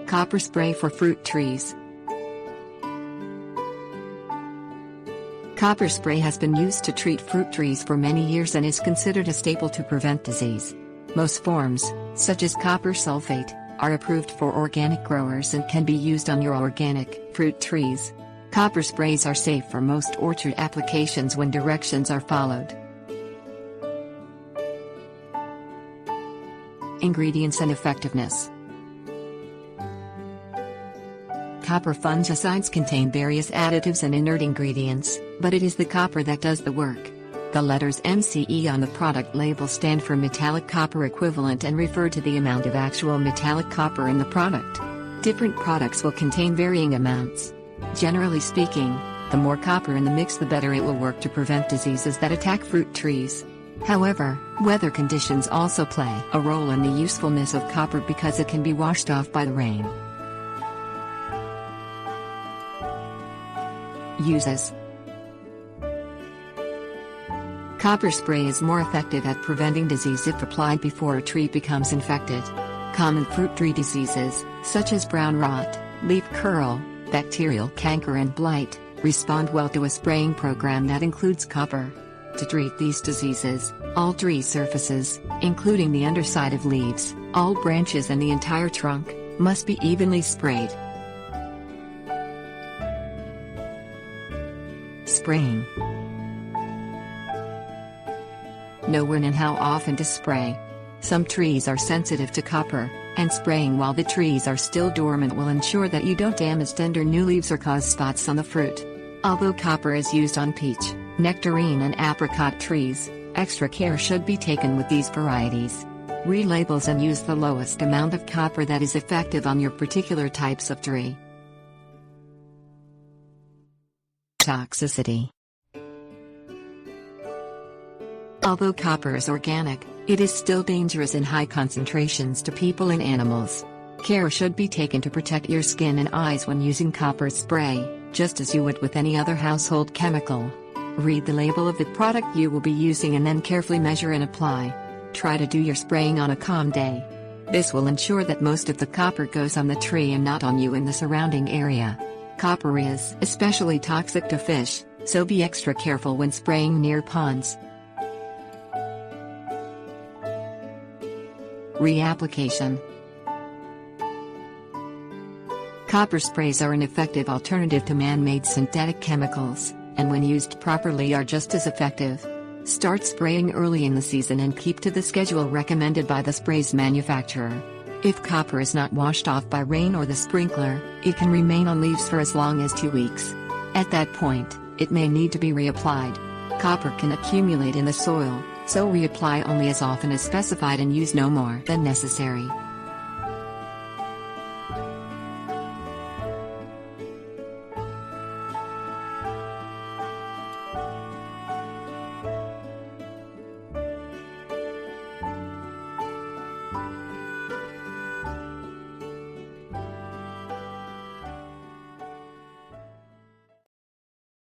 Copper spray for fruit trees. Copper spray has been used to treat fruit trees for many years and is considered a staple to prevent disease. Most forms, such as copper sulfate, are approved for organic growers and can be used on your organic fruit trees. Copper sprays are safe for most orchard applications when directions are followed. Ingredients and effectiveness. Copper fungicides contain various additives and inert ingredients, but it is the copper that does the work. The letters MCE on the product label stand for metallic copper equivalent and refer to the amount of actual metallic copper in the product. Different products will contain varying amounts. Generally speaking, the more copper in the mix the better it will work to prevent diseases that attack fruit trees. However, weather conditions also play a role in the usefulness of copper because it can be washed off by the rain. Uses. Copper spray is more effective at preventing disease if applied before a tree becomes infected. Common fruit tree diseases, such as brown rot, leaf curl, bacterial canker and blight, respond well to a spraying program that includes copper. To treat these diseases, all tree surfaces, including the underside of leaves, all branches and the entire trunk, must be evenly sprayed. Spraying. Know when and how often to spray. Some trees are sensitive to copper, and spraying while the trees are still dormant will ensure that you don't damage tender new leaves or cause spots on the fruit. Although copper is used on peach, nectarine and apricot trees, extra care should be taken with these varieties. Read labels and use the lowest amount of copper that is effective on your particular types of tree. Toxicity. Although copper is organic, it is still dangerous in high concentrations to people and animals. Care should be taken to protect your skin and eyes when using copper spray, just as you would with any other household chemical. Read the label of the product you will be using and then carefully measure and apply. Try to do your spraying on a calm day. This will ensure that most of the copper goes on the tree and not on you in the surrounding area. Copper is especially toxic to fish, so be extra careful when spraying near ponds. Reapplication. Copper sprays are an effective alternative to man-made synthetic chemicals, and when used properly are just as effective. Start spraying early in the season and keep to the schedule recommended by the spray's manufacturer. If copper is not washed off by rain or the sprinkler, it can remain on leaves for as long as 2 weeks. At that point, it may need to be reapplied. Copper can accumulate in the soil, so reapply only as often as specified and use no more than necessary.